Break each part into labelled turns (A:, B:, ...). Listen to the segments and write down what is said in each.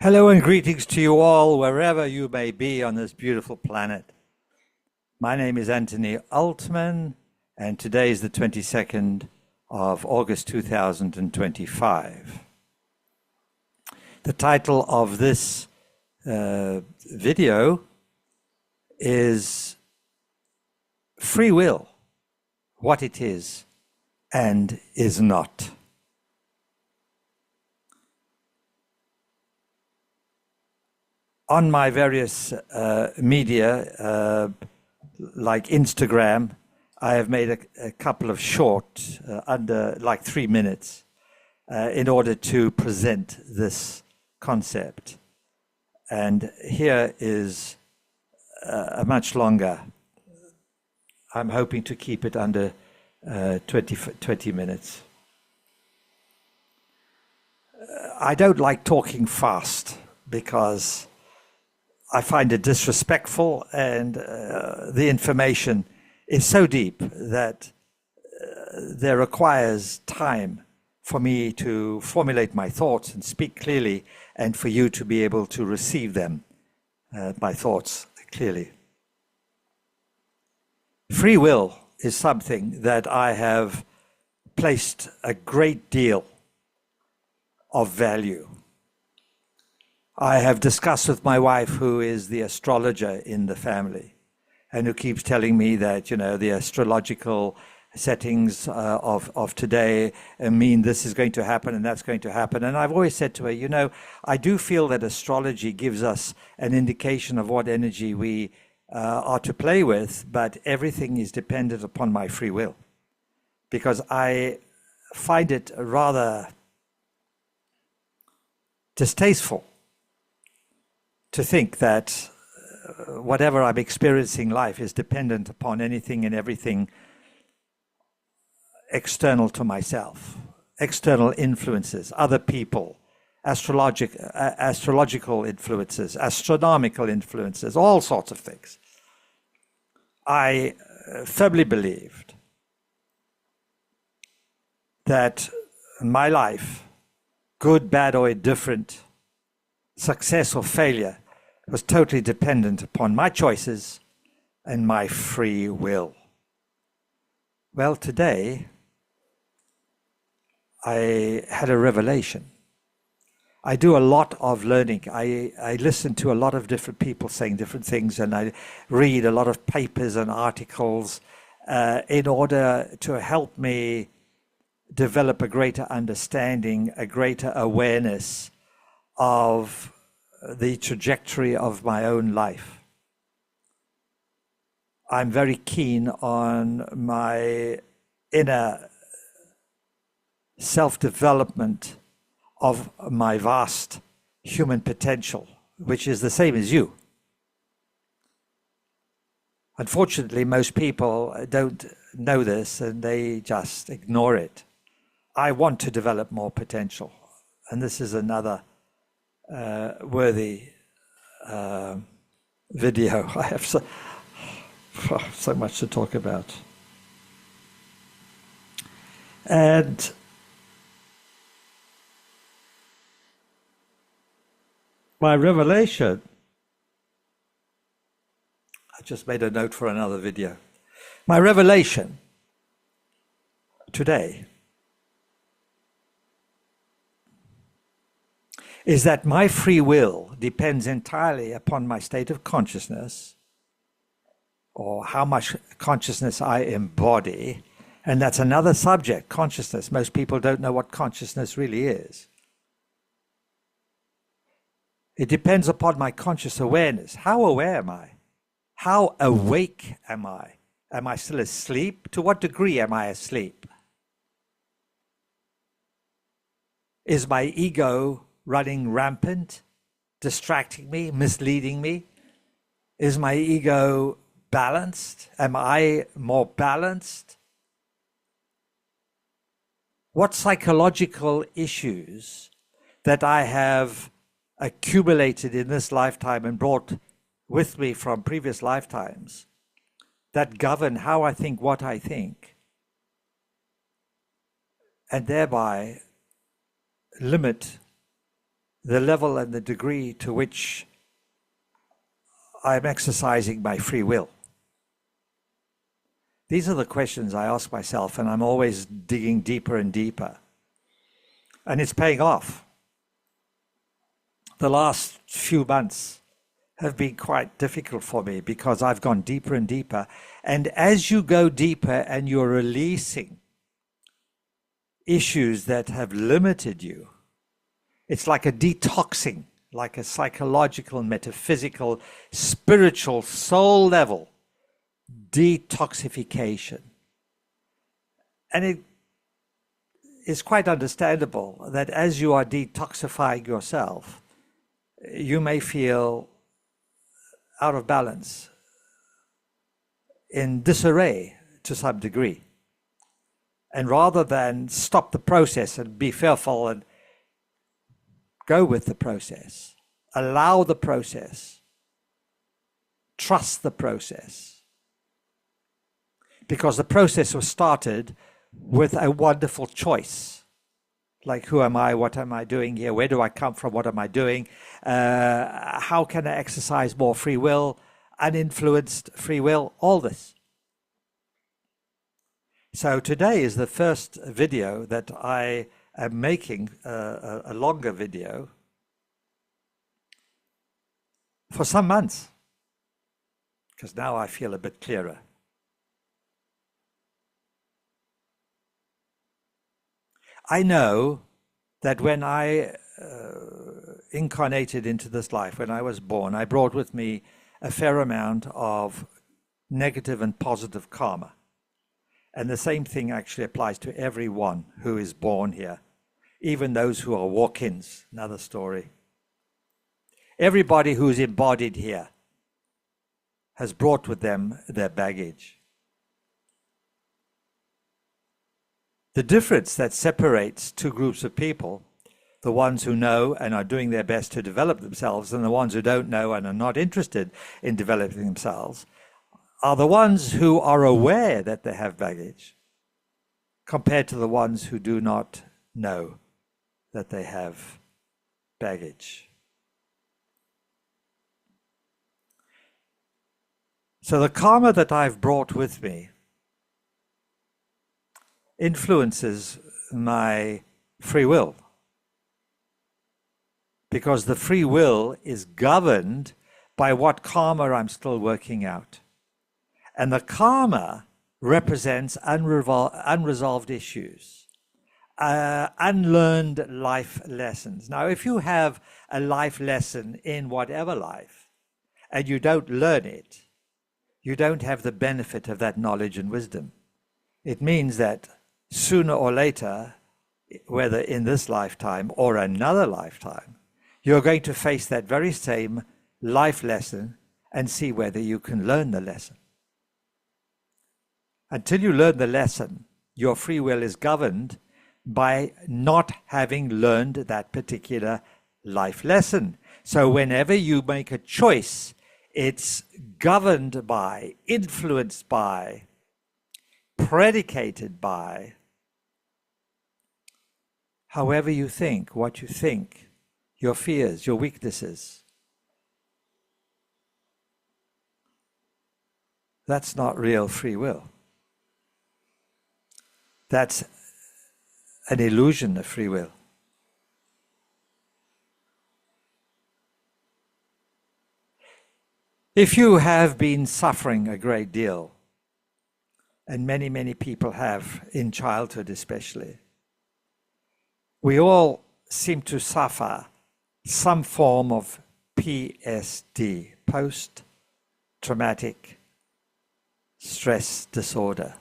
A: Hello and greetings to you all, wherever you may be on this beautiful planet. My name is Anthony Altman, and today is the 22nd of August 2025. The title of this video is Free Will, What It Is and Is Not. On my various media, like Instagram, I have made a couple of short, under like 3 minutes, in order to present this concept. And here is a much longer. I'm hoping to keep it under 20 minutes. I don't like talking fast because I find it disrespectful, and the information is so deep that there requires time for me to formulate my thoughts and speak clearly, and for you to be able to receive them, my thoughts clearly. Free will is something that I have placed a great deal of value. I have discussed with my wife, who is the astrologer in the family, and who keeps telling me that, you know, the astrological settings of today mean this is going to happen and that's going to happen. And I've always said to her, you know, I do feel that astrology gives us an indication of what energy we are to play with, but everything is dependent upon my free will, because I find it rather distasteful to think that whatever I'm experiencing in life is dependent upon anything and everything external to myself, external influences, other people, astrological influences, astronomical influences, all sorts of things. I firmly believed that my life, good, bad, or indifferent, success or failure, was totally dependent upon my choices and my free will. Well, today I had a revelation. I do a lot of learning. I listen to a lot of different people saying different things, and I read a lot of papers and articles in order to help me develop a greater understanding, a greater awareness of the trajectory of my own life. I'm very keen on my inner self-development of my vast human potential, which is the same as you. Unfortunately, most people don't know this and they just ignore it. I want to develop more potential, and this is another worthy video. I have so much to talk about. And my revelation, I just made a note for another video. My revelation today is that my free will depends entirely upon my state of consciousness, or how much consciousness I embody. And that's another subject, consciousness. Most people don't know what consciousness really is. It depends upon my conscious awareness. How aware am I? How awake am I? Am I still asleep? To what degree am I asleep? Is my ego running rampant, distracting me, misleading me? Is my ego balanced? Am I more balanced? What psychological issues that I have accumulated in this lifetime and brought with me from previous lifetimes that govern how I think, what I think, and thereby limit the level and the degree to which I'm exercising my free will? These are the questions I ask myself, and I'm always digging deeper and deeper. And it's paying off. The last few months have been quite difficult for me because I've gone deeper and deeper. And as you go deeper and you're releasing issues that have limited you, it's like a detoxing, like a psychological, metaphysical, spiritual, soul level detoxification. And it is quite understandable that as you are detoxifying yourself, you may feel out of balance, in disarray to some degree. And rather than stop the process and be fearful and go with the process, allow the process, trust the process. Because the process was started with a wonderful choice. Like, who am I? What am I doing here? Where do I come from? What am I doing? How can I exercise more free will, uninfluenced free will? All this. So today is the first video that I am making, a longer video, for some months, because now I feel a bit clearer. I know that when I incarnated into this life, when I was born, I brought with me a fair amount of negative and positive karma. And the same thing actually applies to everyone who is born here, even those who are walk-ins, another story. Everybody who's embodied here has brought with them their baggage. The difference that separates two groups of people, the ones who know and are doing their best to develop themselves, and the ones who don't know and are not interested in developing themselves, are the ones who are aware that they have baggage, compared to the ones who do not know that they have baggage. So the karma that I've brought with me influences my free will, because the free will is governed by what karma I'm still working out. And the karma represents unresolved issues, unlearned life lessons. Now, if you have a life lesson in whatever life and you don't learn it, you don't have the benefit of that knowledge and wisdom. It means that sooner or later, whether in this lifetime or another lifetime, you're going to face that very same life lesson and see whether you can learn the lesson. Until you learn the lesson, your free will is governed by not having learned that particular life lesson. So whenever you make a choice, it's governed by, influenced by, predicated by however you think, what you think, your fears, your weaknesses. That's not real free will. That's an illusion of free will. If you have been suffering a great deal, and many, many people have, in childhood especially, we all seem to suffer some form of PTSD, post-traumatic stress disorder.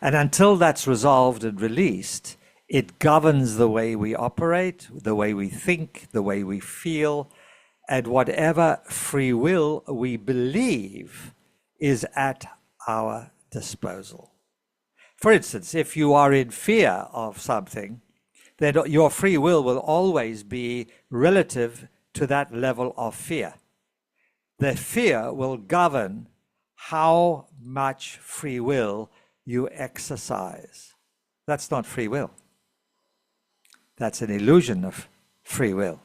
A: And until that's resolved and released, it governs the way we operate, the way we think, the way we feel, and whatever free will we believe is at our disposal. For instance, if you are in fear of something, then your free will always be relative to that level of fear. The fear will govern how much free will you exercise. That's not free will. That's an illusion of free will.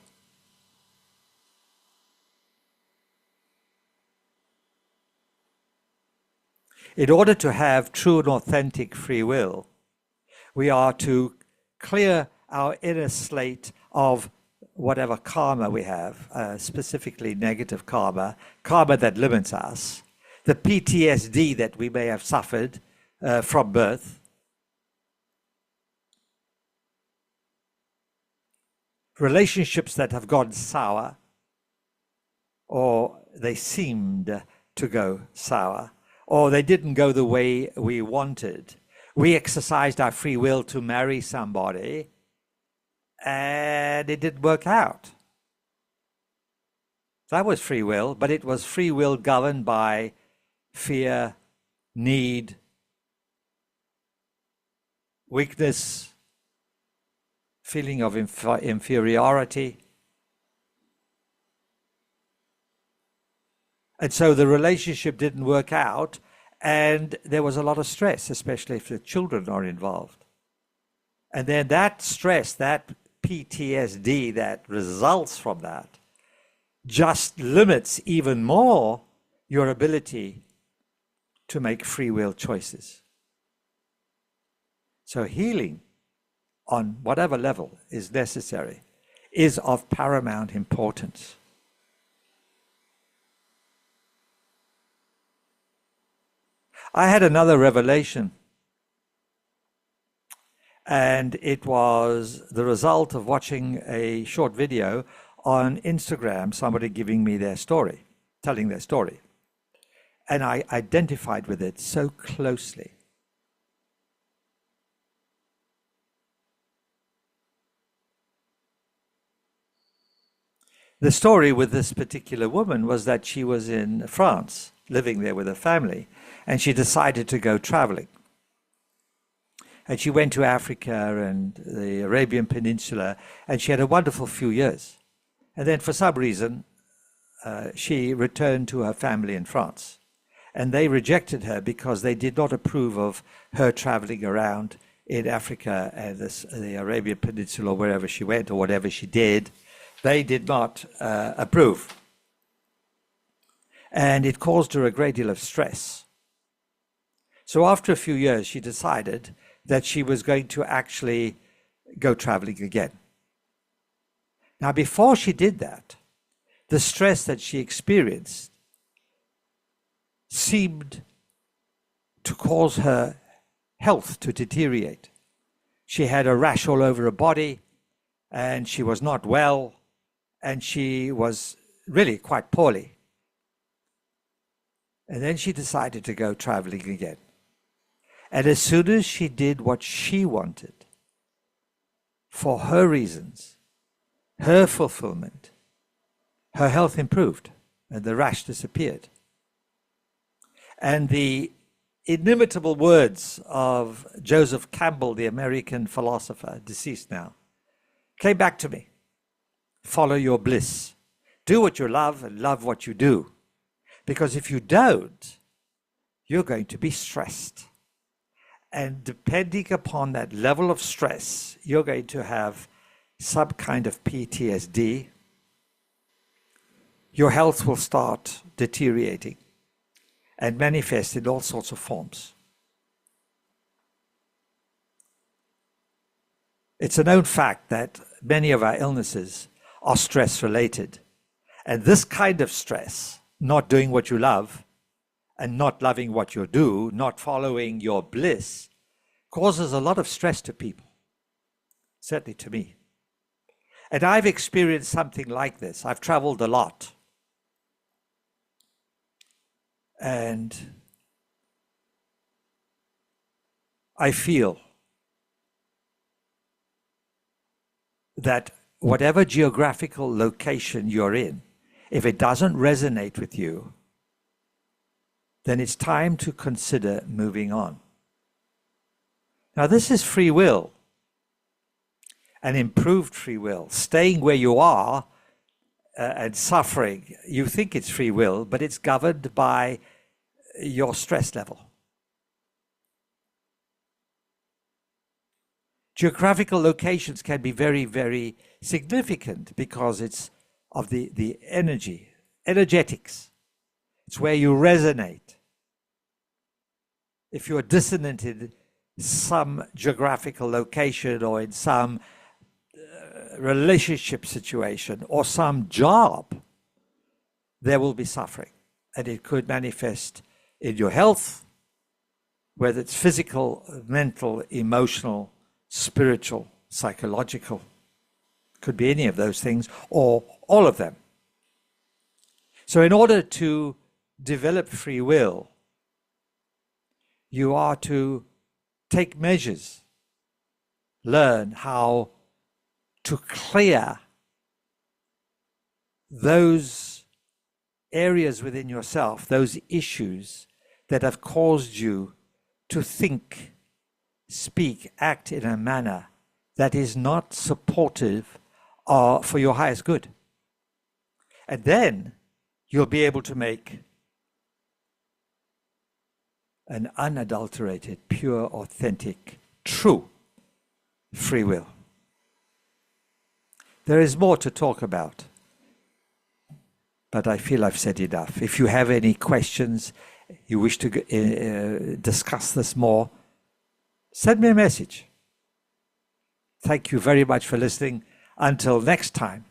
A: In order to have true and authentic free will, we are to clear our inner slate of whatever karma we have, specifically negative karma, karma that limits us, the PTSD that we may have suffered from birth, relationships that have gone sour, or they seemed to go sour, or they didn't go the way we wanted. We exercised our free will to marry somebody, and it didn't work out. That was free will, but it was free will governed by fear, need, weakness, feeling of inferiority. And so the relationship didn't work out, and there was a lot of stress, especially if the children are involved. And then that stress, that PTSD that results from that, just limits even more your ability to make free will choices. So healing on whatever level is necessary is of paramount importance. I had another revelation, and it was the result of watching a short video on Instagram, somebody giving me their story, telling their story. And I identified with it so closely. The story with this particular woman was that she was in France, living there with her family, and she decided to go traveling. And she went to Africa and the Arabian Peninsula, and she had a wonderful few years. And then for some reason, she returned to her family in France. And they rejected her because they did not approve of her traveling around in Africa and the Arabian Peninsula, or wherever she went, or whatever she did. They did not approve. And it caused her a great deal of stress. So after a few years, she decided that she was going to actually go traveling again. Now, before she did that, the stress that she experienced seemed to cause her health to deteriorate. She had a rash all over her body, and she was not well, and she was really quite poorly. And then she decided to go traveling again. And as soon as she did what she wanted, for her reasons, her fulfillment, her health improved and the rash disappeared. And the inimitable words of Joseph Campbell, the American philosopher, deceased now, came back to me. Follow your bliss. Do what you love and love what you do. Because if you don't, you're going to be stressed. And depending upon that level of stress, you're going to have some kind of PTSD. Your health will start deteriorating and manifest in all sorts of forms. It's a known fact that many of our illnesses are stress-related. And this kind of stress, not doing what you love, and not loving what you do, not following your bliss, causes a lot of stress to people, certainly to me. And I've experienced something like this. I've traveled a lot. And I feel that whatever geographical location you're in, if it doesn't resonate with you, then it's time to consider moving on. Now, this is free will, an improved free will. Staying where you are and suffering, you think it's free will, but it's governed by your stress level. Geographical locations can be very, very significant because it's of the energetics. It's where you resonate. If you're dissonant in some geographical location or in some relationship situation or some job, there will be suffering. And it could manifest in your health, whether it's physical, mental, emotional, spiritual, psychological. Could be any of those things or all of them. So in order to develop free will, you are to take measures, learn how to clear those areas within yourself, those issues that have caused you to think, speak, act in a manner that is not supportive for your highest good. And then you'll be able to make an unadulterated, pure, authentic, true free will. There is more to talk about, but I feel I've said enough. If you have any questions, you wish to discuss this more, send me a message. Thank you very much for listening. Until next time.